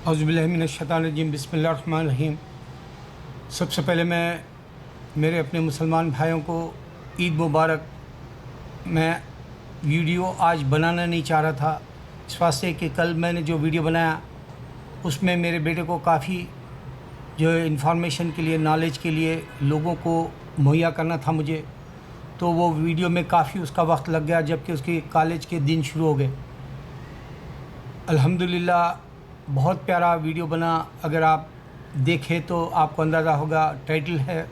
اعوذ باللہ من الشیطان الرجیم بسم اللہ الرحمن الرحیم۔ سب سے پہلے میں میرے اپنے مسلمان بھائیوں کو عید مبارک۔ میں ویڈیو آج بنانا نہیں چاہ رہا تھا اس واسطے کہ کل میں نے جو ویڈیو بنایا اس میں میرے بیٹے کو کافی جو ہے انفارمیشن کے لیے، نالج کے لیے لوگوں کو مہیا کرنا تھا مجھے، تو وہ ویڈیو میں کافی اس کا وقت لگ گیا، جبکہ اس کی کالج کے دن شروع ہو گئے۔ الحمدللہ بہت پیارا ویڈیو بنا، اگر آپ دیکھیں تو آپ کو اندازہ ہوگا۔ ٹائٹل ہے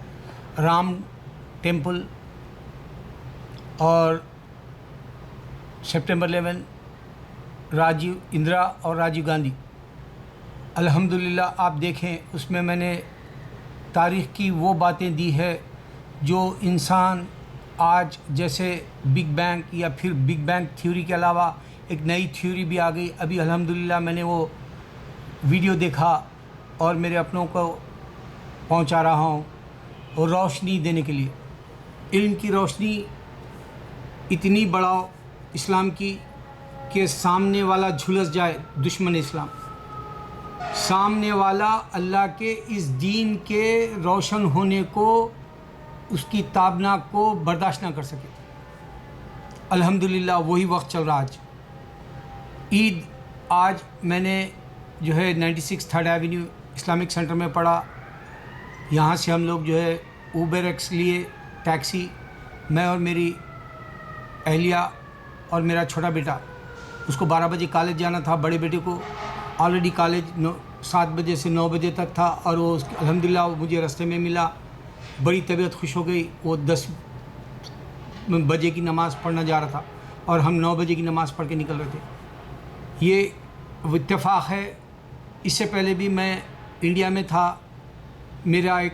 رام ٹیمپل اور سپٹمبر 11 راجیو اندرا اور راجیو گاندھی۔ الحمدللہ آپ دیکھیں اس میں میں نے تاریخ کی وہ باتیں دی ہے جو انسان آج جیسے بگ بینگ یا پھر بگ بینگ تھیوری کے علاوہ ایک نئی تھیوری بھی آ گئی۔ ابھی الحمدللہ میں نے وہ ویڈیو دیکھا اور میرے اپنوں کو پہنچا رہا ہوں، اور روشنی دینے کے لیے علم کی روشنی اتنی بڑھاؤ اسلام کی کہ سامنے والا جھلس جائے، دشمن اسلام سامنے والا اللہ کے اس دین کے روشن ہونے کو، اس کی تابناک کو برداشت نہ کر سکے۔ الحمدللہ وہی وقت چل رہا آج۔ عید آج میں نے جو ہے 96 تھرڈ ایونیو اسلامک سینٹر میں پڑھا۔ یہاں سے ہم لوگ جو ہے اوبر ایکس لیے ٹیکسی، میں اور میری اہلیہ اور میرا چھوٹا بیٹا۔ اس کو 12 بجے کالج جانا تھا، بڑے بیٹے کو آلریڈی کالج 7 بجے سے 9 بجے تک تھا، اور وہ الحمدللہ وہ مجھے راستے میں ملا، بڑی طبیعت خوش ہو گئی۔ وہ 10 بجے کی نماز پڑھنا جا رہا تھا اور ہم 9 بجے کی نماز پڑھ کے نکل رہے تھے۔ یہ اتفاق ہے۔ اس سے پہلے بھی میں انڈیا میں تھا، میرا ایک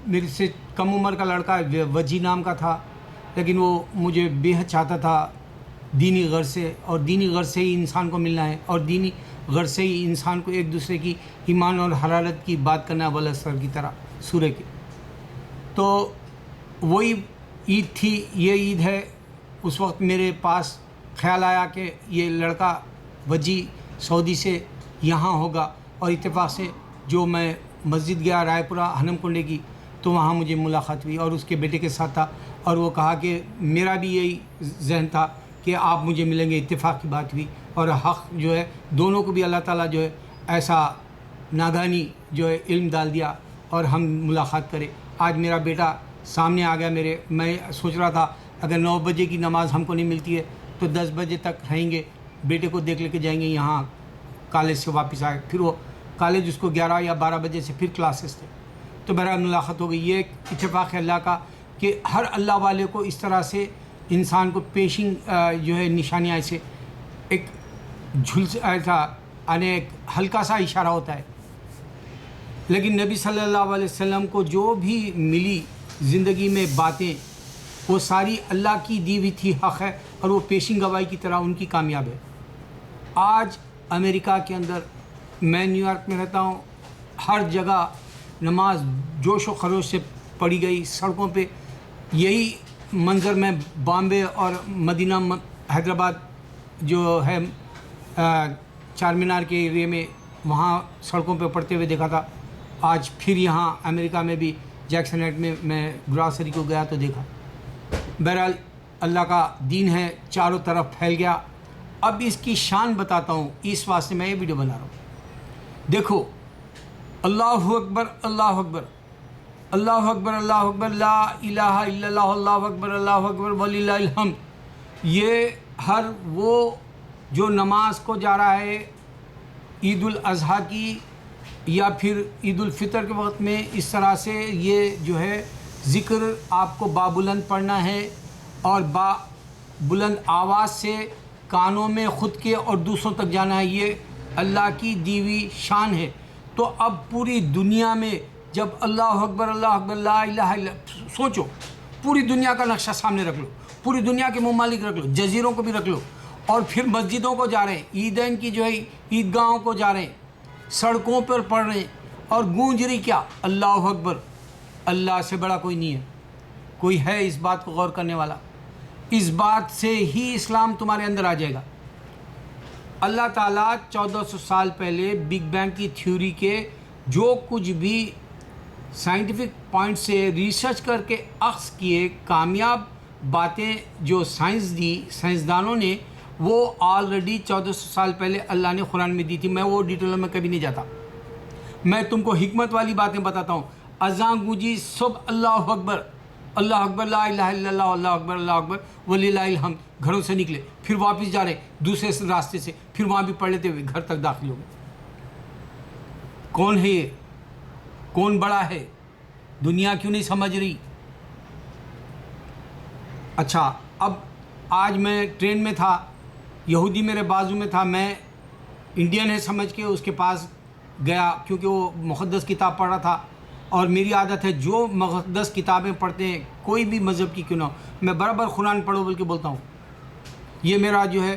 میرے سے کم عمر کا لڑکا وجی نام کا تھا، لیکن وہ مجھے بے حد چاہتا تھا دینی غرض سے، اور دینی غرض سے ہی انسان کو ملنا ہے، اور دینی غرض سے ہی انسان کو ایک دوسرے کی ایمان اور حرارت کی بات کرنا ہے، والاسر کی طرح سورہ کی۔ تو وہی عید تھی، یہ عید ہے۔ اس وقت میرے پاس خیال آیا کہ یہ لڑکا وجی سعودی سے یہاں ہوگا، اور اتفاق سے جو میں مسجد گیا رائے پورہ ہنم کنڈے کی، تو وہاں مجھے ملاقات ہوئی اور اس کے بیٹے کے ساتھ تھا، اور وہ کہا کہ میرا بھی یہی ذہن تھا کہ آپ مجھے ملیں گے۔ اتفاق کی بات ہوئی، اور حق جو ہے دونوں کو بھی اللہ تعالیٰ جو ہے ایسا ناگہانی جو ہے علم ڈال دیا اور ہم ملاقات کرے۔ آج میرا بیٹا سامنے آ گیا میرے۔ میں سوچ رہا تھا اگر 9 بجے کی نماز ہم کو نہیں ملتی ہے تو 10 بجے تک رہیں گے، بیٹے کو دیکھ لے کے جائیں گے یہاں کالج سے واپس آئے۔ پھر وہ کالج اس کو 11 یا 12 بجے سے پھر کلاسز تھے، تو میرا ملاقات ہو گئی۔ یہ ایک اتفاق ہے اللہ کا کہ ہر اللہ والے کو اس طرح سے انسان کو پیشنگ جو ہے نشانیاں ایسے ایک جھلس ایسا یعنی ایک ہلکا سا اشارہ ہوتا ہے، لیکن نبی صلی اللہ علیہ وسلم کو جو بھی ملی زندگی میں باتیں، وہ ساری اللہ کی دی ہوئی تھی، حق ہے، اور وہ پیشن گواہی کی طرح ان کی کامیاب ہے۔ آج امریکہ کے اندر، میں نیو یارک میں رہتا ہوں، ہر جگہ نماز جوش و خروش سے پڑھی گئی سڑکوں پہ۔ یہی منظر میں بامبے اور مدینہ حیدرآباد جو ہے چار مینار کے ایریے میں، وہاں سڑکوں پہ پڑھتے ہوئے دیکھا تھا۔ آج پھر یہاں امریکہ میں بھی جیکسن ہیڈ میں گراسری کو گیا تو دیکھا۔ بہرحال اللہ کا دین ہے، چاروں طرف پھیل گیا۔ اب اس کی شان بتاتا ہوں، اس واسطے میں یہ ویڈیو بنا رہا ہوں۔ دیکھو، اللہ اکبر اللہ اکبر اللہ اکبر اللہ اکبر، لا الہ الا اللہ، اللہ اکبر اللہ اکبر وللہ الحمد۔ یہ ہر وہ جو نماز کو جا رہا ہے عید الاضحیٰ کی یا پھر عید الفطر کے وقت میں، اس طرح سے یہ جو ہے ذکر آپ کو بابلند پڑھنا ہے، اور بلند آواز سے کانوں میں خود کے اور دوسروں تک جانا ہے۔ یہ اللہ کی دی ہوئی شان ہے۔ تو اب پوری دنیا میں جب اللہ اکبر لا الہ الا، سوچو پوری دنیا کا نقشہ سامنے رکھ لو، پوری دنیا کے ممالک رکھ لو، جزیروں کو بھی رکھ لو، اور پھر مسجدوں کو جا رہے ہیں، عیدین کی جو ہے عیدگاہوں کو جا رہے ہیں، سڑکوں پر پڑھ رہے ہیں، اور گونج رہی کیا؟ اللہ اکبر۔ اللہ سے بڑا کوئی نہیں ہے۔ کوئی ہے اس بات کو غور کرنے والا؟ اس بات سے ہی اسلام تمہارے اندر آ جائے گا۔ اللہ تعالیٰ 1400 سال پہلے بگ بینگ کی تھیوری کے جو کچھ بھی سائنٹیفک پوائنٹ سے ریسرچ کر کے اخذ کیے کامیاب باتیں جو سائنس دی سائنسدانوں نے، وہ آلریڈی 1400 سال پہلے اللہ نے قرآن میں دی تھی. میں وہ ڈیٹیلوں میں کبھی نہیں جاتا. میں تم کو حکمت والی باتیں بتاتا ہوں. اذان گونجی صبح اللہ اکبر اللہ اکبر لا الہ الا اللہ اللہ اکبر اللہ اکبر وللہ الحمد، گھروں سے نکلے پھر واپس جا رہے دوسرے راستے سے، پھر وہاں بھی پڑھ لیتے ہوئے گھر تک داخل ہو گئے. کون ہے یہ؟ کون بڑا ہے؟ دنیا کیوں نہیں سمجھ رہی؟ اچھا، اب آج میں ٹرین میں تھا، یہودی میرے بازو میں تھا، میں انڈین ہے سمجھ کے اس کے پاس گیا کیونکہ وہ مقدس کتاب پڑھ رہا تھا. اور میری عادت ہے جو مقدس کتابیں پڑھتے ہیں کوئی بھی مذہب کی کیوں نہ ہو، میں برابر قرآن پڑھو بول کے بولتا ہوں. یہ میرا جو ہے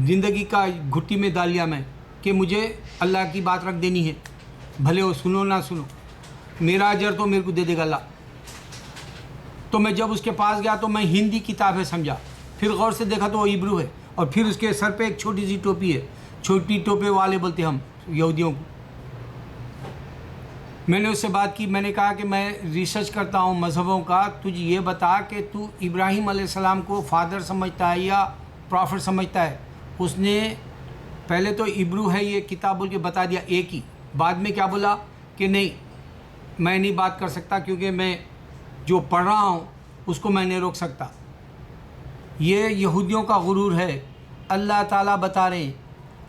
زندگی کا گھٹی میں ڈال لیا میں کہ مجھے اللہ کی بات رکھ دینی ہے، بھلے وہ سنو نہ سنو، میرا اجر تو میرے کو دے دے گا اللہ. تو میں جب اس کے پاس گیا تو میں ہندی کتاب ہے سمجھا، پھر غور سے دیکھا تو وہ عبرو ہے، اور پھر اس کے سر پہ ایک چھوٹی سی ٹوپی ہے، چھوٹی ٹوپے والے بولتے ہم یہودیوں کو. میں نے اس سے بات کی، میں نے کہا کہ میں ریسرچ کرتا ہوں مذہبوں کا، تجھے یہ بتا کہ تو ابراہیم علیہ السلام کو فادر سمجھتا ہے یا پرافٹ سمجھتا ہے؟ اس نے پہلے تو عبرو ہے یہ کتاب بول کے بتا دیا ایک ہی، بعد میں کیا بولا کہ نہیں میں نہیں بات کر سکتا کیونکہ میں جو پڑھ رہا ہوں اس کو میں نہیں روک سکتا. یہ یہودیوں کا غرور ہے. اللہ تعالیٰ بتا رہے ہیں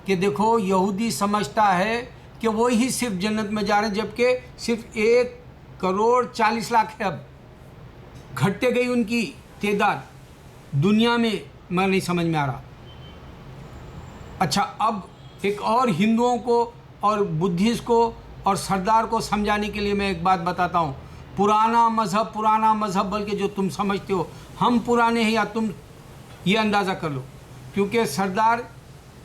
کہ دیکھو یہودی سمجھتا ہے کہ وہی صرف جنت میں جا رہے ہیں، جبکہ صرف 1,40,00,000 ہے. اب گھٹتے گئی ان کی تعداد دنیا میں نہیں سمجھ میں آ رہا. اچھا، اب ایک اور ہندوؤں کو اور بدھسٹ کو اور سردار کو سمجھانے کے لیے میں ایک بات بتاتا ہوں. پرانا مذہب بول کے جو تم سمجھتے ہو، ہم پرانے ہیں یا تم، یہ اندازہ کر لو. کیونکہ سردار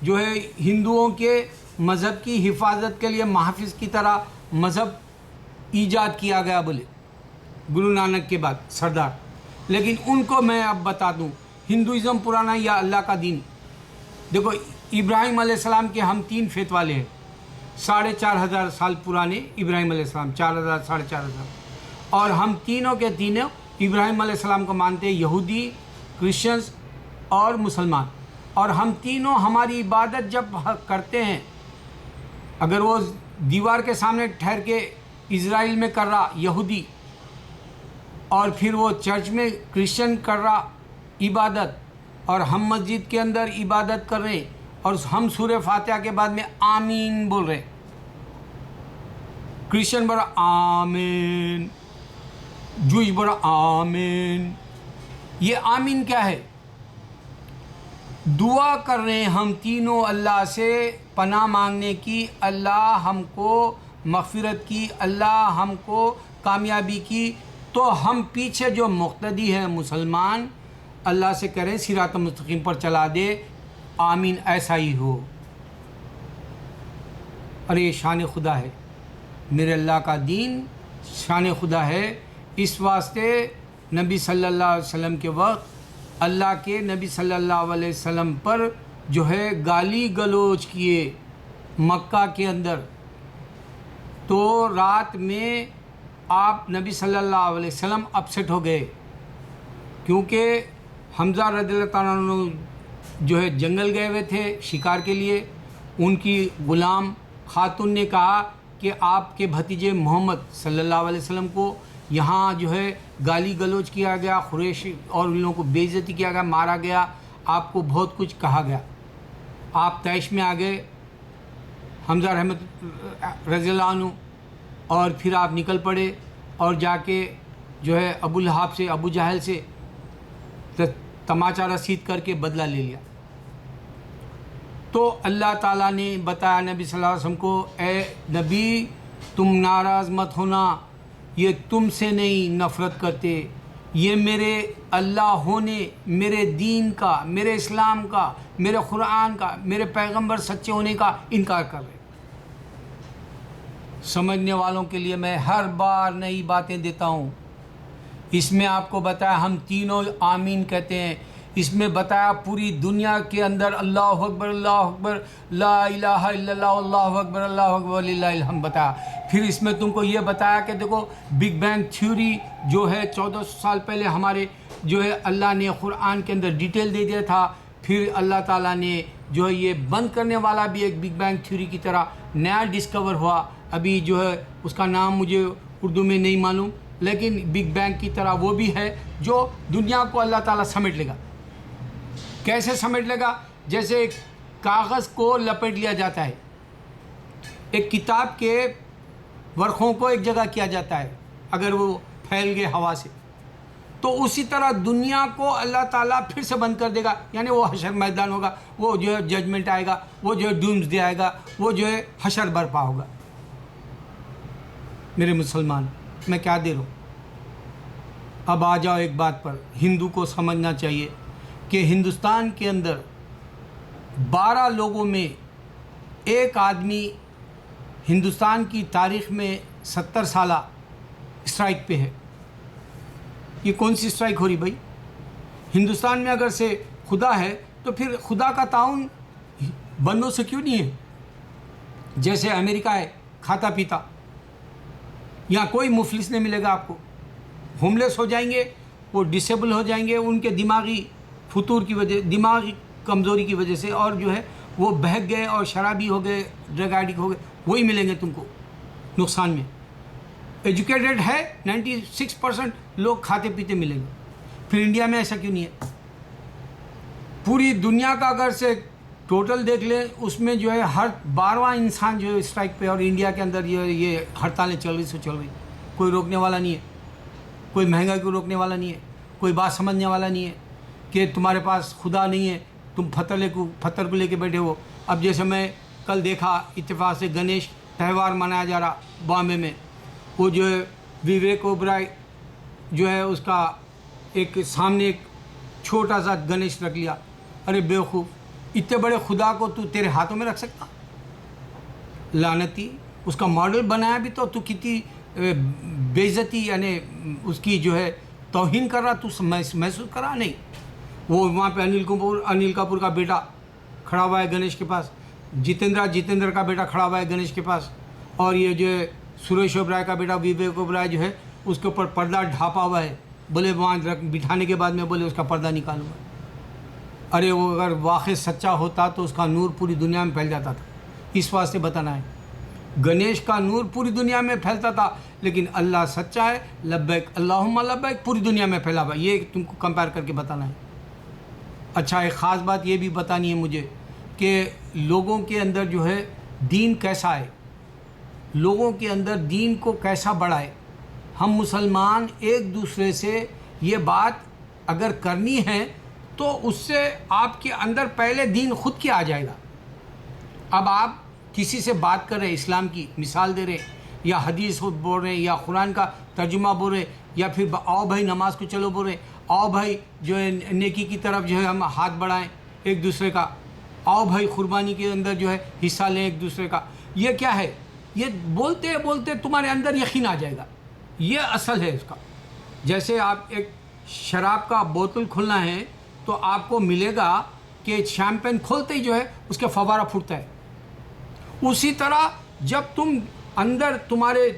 جو ہے ہندوؤں کے مذہب کی حفاظت کے لیے محافظ کی طرح مذہب ایجاد کیا گیا بولے گرو نانک کے بعد سردار. لیکن ان کو میں اب بتا دوں ہندوازم پرانا یا اللہ کا دین. دیکھو ابراہیم علیہ السلام کے ہم 3 فیت والے ہیں، 4,500 سال پرانے ابراہیم علیہ السلام، 4,000 4,500، اور ہم تینوں کے تینوں ابراہیم علیہ السلام کو مانتے ہیں، یہودی، کرسچنز اور مسلمان. اور ہم تینوں ہماری عبادت جب کرتے ہیں، اگر وہ دیوار کے سامنے ٹھہر کے اسرائیل میں کر رہا یہودی، اور پھر وہ چرچ میں کرسچن کر رہا عبادت، اور ہم مسجد کے اندر عبادت کر رہے ہیں، اور ہم سورہ فاتحہ کے بعد میں آمین بول رہے ہیں. کرسچن بڑا آمین، جوئش بڑا آمین. یہ آمین کیا ہے؟ دعا کر رہے ہیں ہم تینوں اللہ سے پناہ مانگنے کی، اللہ ہم کو مغفرت کی، اللہ ہم کو کامیابی کی. تو ہم پیچھے جو مقتدی ہیں مسلمان اللہ سے کریں صراط مستقیم پر چلا دے، آمین ایسا ہی ہو. اور یہ شان خدا ہے، میرے اللہ کا دین شان خدا ہے. اس واسطے نبی صلی اللہ علیہ وسلم کے وقت اللہ کے نبی صلی اللہ علیہ وسلم پر جو ہے گالی گلوچ کیے مکہ کے اندر. تو رات میں آپ نبی صلی اللہ علیہ وسلم اپسٹ ہو گئے، کیونکہ حمزہ رضی اللہ تعالیٰ عنہ جو ہے جنگل گئے ہوئے تھے شکار کے لیے. ان کی غلام خاتون نے کہا کہ آپ کے بھتیجے محمد صلی اللہ علیہ وسلم کو یہاں جو ہے گالی گلوچ کیا گیا، قریش اور ان لوگوں کو بے عزتی کیا گیا، مارا گیا، آپ کو بہت کچھ کہا گیا. آپ طیش میں آ گئے حمزہ رحمت رضی اللہ عنہ، اور پھر آپ نکل پڑے اور جا کے جو ہے ابو لہب سے، ابو جہل سے تماچا رسید کر کے بدلہ لے لیا. تو اللہ تعالیٰ نے بتایا نبی صلی اللہ علیہ وسلم کو، اے نبی تم ناراض مت ہونا، یہ تم سے نہیں نفرت کرتے، یہ میرے اللہ ہونے، میرے دین کا، میرے اسلام کا، میرے قرآن کا، میرے پیغمبر سچے ہونے کا انکار کر رہے. سمجھنے والوں کے لیے میں ہر بار نئی باتیں دیتا ہوں. اس میں آپ کو بتایا ہم تینوں آمین کہتے ہیں. اس میں بتایا پوری دنیا کے اندر اللہ اکبر لا الہ الا اللہ اللہ اکبر وللہ الحمد بتایا. پھر اس میں تم کو یہ بتایا کہ دیکھو بگ بینگ تھیوری جو ہے 1400 سال پہلے ہمارے جو ہے اللہ نے قرآن کے اندر ڈیٹیل دے دیا تھا. پھر اللہ تعالیٰ نے جو ہے یہ بند کرنے والا بھی ایک بگ بینگ تھیوری کی طرح نیا ڈسکور ہوا. ابھی جو ہے اس کا نام مجھے اردو میں نہیں معلوم، لیکن بگ بینگ کی طرح وہ بھی ہے جو دنیا کو اللہ تعالیٰ سمیٹ لے گا. کیسے سمیٹ لے گا؟ جیسے ایک کاغذ کو لپیٹ لیا جاتا ہے، ایک کتاب کے ورقوں کو ایک جگہ کیا جاتا ہے اگر وہ پھیل گئے ہوا سے، تو اسی طرح دنیا کو اللہ تعالیٰ پھر سے بند کر دے گا. یعنی وہ حشر میدان ہوگا، وہ جو ہے ججمنٹ آئے گا، وہ جو ہے ڈومز ڈے آئے گا، وہ جو ہے حشر برپا ہوگا. میرے مسلمان، میں کیا دے رہا ہوں؟ اب آ جاؤ ایک بات پر. ہندو کو سمجھنا چاہیے کہ ہندوستان کے اندر 12 لوگوں میں ایک آدمی ہندوستان کی تاریخ میں 70 سالہ اسٹرائک پہ ہے. یہ کون سی اسٹرائک ہو رہی بھائی؟ ہندوستان میں اگر سے خدا ہے تو پھر خدا کا تعاون بندوں سے کیوں نہیں ہے؟ جیسے امریکہ ہے کھاتا پیتا، یہاں کوئی مفلس نہیں ملے گا آپ کو. ہوم لیس ہو جائیں گے، وہ ڈسیبل ہو جائیں گے ان کے دماغی فطور کی وجہ، دماغی کمزوری کی وجہ سے، اور جو ہے وہ بہک گئے اور شرابی ہو گئے، ڈرگ ایڈکٹ ہو گئے، وہی ملیں گے تم کو نقصان میں. ایجوکیٹڈ ہے 96% لوگ کھاتے پیتے ملیں گے. پھر انڈیا میں ایسا کیوں نہیں ہے؟ پوری دنیا کا اگر سے ٹوٹل دیکھ لیں، اس میں جو ہے ہر 12واں انسان جو ہے اسٹرائک پہ، اور انڈیا کے اندر یہ ہڑتالیں چل رہی سو چل رہی. کوئی روکنے والا نہیں ہے، کوئی مہنگائی کو روکنے والا نہیں ہے، کوئی بات سمجھنے والا نہیں ہے کہ تمہارے پاس خدا نہیں ہے، تم پتھر کو لے کے بیٹھے ہو. اب جیسے میں کل دیکھا اتفاق سے گنیش تہوار منایا جا رہا بامبے میں، وہ جو ہے وویک اوبرائے جو ہے اس کا ایک سامنے ایک چھوٹا سا گنیش رکھ لیا. ارے بیوقوف، اتنے بڑے خدا کو تو تیرے ہاتھوں میں رکھ سکتا؟ لعنتی، اس کا ماڈل بنایا بھی تو کتنی بے عزتی، یعنی اس کی جو ہے توہین کر رہا، تو محسوس کرا نہیں. وہ وہاں پہ انل کپور کا بیٹا کھڑا ہوا ہے گنیش کے پاس، جتیندر کا بیٹا کھڑا ہوا ہے گنیش کے پاس، اور یہ جو ہے سریش اوبرائے کا بیٹا وویک اوبرائے جو ہے اس کے اوپر پردہ ڈھانپا ہوا ہے. بولے وہاں بٹھانے کے بعد میں بولے اس کا پردہ نکالوں گا. ارے وہ اگر واقعی سچا ہوتا تو اس کا نور پوری دنیا میں پھیل جاتا تھا. اس واسطے بتانا ہے، گنیش کا نور پوری دنیا میں پھیلتا تھا، لیکن اللہ سچا ہے، لبیک اللہم لبیک پوری دنیا میں پھیلا ہوا. یہ تم کو کمپیئر کر کے بتانا ہے. اچھا، ایک خاص بات یہ بھی بتانی ہے مجھے کہ لوگوں کے اندر جو ہے دین کیسا ہے، لوگوں کے اندر دین کو کیسا بڑھائے. ہم مسلمان ایک دوسرے سے یہ بات اگر کرنی ہے تو اس سے آپ کے اندر پہلے دین خود کیا آ جائے گا. اب آپ کسی سے بات کر رہے، اسلام کی مثال دے رہے، یا حدیث بول رہے ہیں، یا قرآن کا ترجمہ بول رہے، یا پھر آؤ بھائی نماز کو چلو بول رہے، آؤ بھائی جو ہے نیکی کی طرف جو ہے ہم ہاتھ بڑھائیں ایک دوسرے کا، آؤ بھائی قربانی کے اندر جو ہے حصہ لیں ایک دوسرے کا. یہ کیا ہے؟ یہ بولتے بولتے تمہارے اندر یقین آ جائے گا. یہ اصل ہے اس کا. جیسے آپ ایک شراب کا بوتل کھولنا ہے تو آپ کو ملے گا کہ شیمپین کھولتے ہی جو ہے اس کا فوارہ پھوٹتا ہے. اسی طرح جب تم اندر تمہارے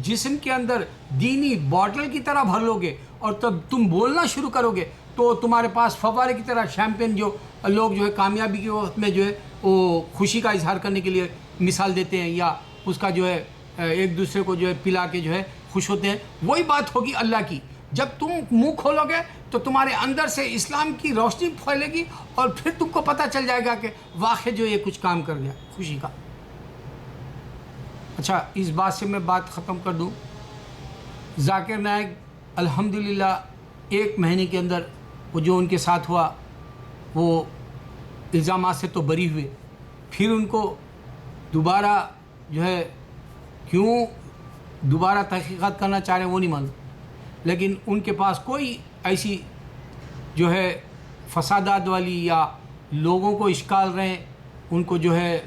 جسم کے اندر دینی بوتل کی طرح بھر لو گے اور تب تم بولنا شروع کرو گے تو تمہارے پاس فوارے کی طرح شیمپین، جو لوگ جو ہے کامیابی کے وقت میں جو ہے وہ خوشی کا اظہار کرنے کے لیے مثال دیتے ہیں، یا اس کا جو ہے ایک دوسرے کو جو ہے پلا کے جو ہے خوش ہوتے ہیں، وہی بات ہوگی اللہ کی. جب تم منہ کھولو گے تو تمہارے اندر سے اسلام کی روشنی پھیلے گی، اور پھر تم کو پتہ چل جائے گا کہ واقعی جو یہ کچھ کام کر گیا خوشی کا. اچھا، اس بات سے میں بات ختم کر دوں. ذاکر نائک الحمدللہ 1 مہینے کے اندر وہ جو ان کے ساتھ ہوا وہ الزامات سے تو بری ہوئے. پھر ان کو دوبارہ جو ہے کیوں دوبارہ تحقیقات کرنا چاہ رہے ہیں وہ نہیں معلوم، لیکن ان کے پاس کوئی ایسی جو ہے فسادات والی یا لوگوں کو اشکال رہے، ان کو جو ہے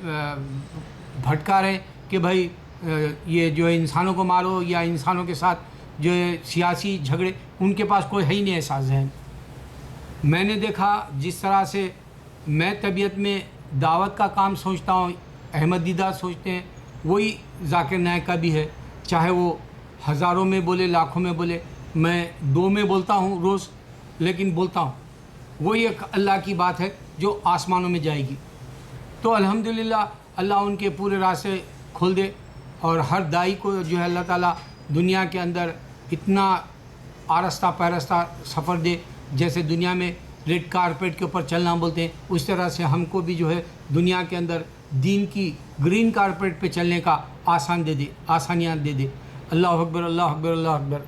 بھٹکا رہے کہ بھائی یہ جو ہے انسانوں کو مارو یا انسانوں کے ساتھ جو ہے سیاسی جھگڑے، ان کے پاس کوئی ہے ہی نہیں ایسا ذہن. میں نے دیکھا جس طرح سے میں طبیعت میں دعوت کا کام سوچتا ہوں، احمد دیدار سوچتے ہیں، وہی ذاکر نائک کا بھی ہے، چاہے وہ ہزاروں میں بولے لاکھوں میں بولے، میں 2 میں بولتا ہوں روز، لیکن بولتا ہوں، وہی ایک اللہ کی بات ہے جو آسمانوں میں جائے گی۔ تو الحمدللہ اللہ ان کے پورے راستے کھول دے، اور ہر داعی کو جو ہے اللہ تعالیٰ دنیا کے اندر اتنا آرستہ پیرستہ سفر دے، جیسے دنیا میں ریڈ کارپیٹ کے اوپر چلنا بولتے ہیں، اس طرح سے ہم کو بھی جو ہے دنیا کے اندر دین کی گرین کارپیٹ پہ چلنے کا آسانیاں دے دے۔ اللہ اکبر، اللہ اکبر، اللہ اکبر۔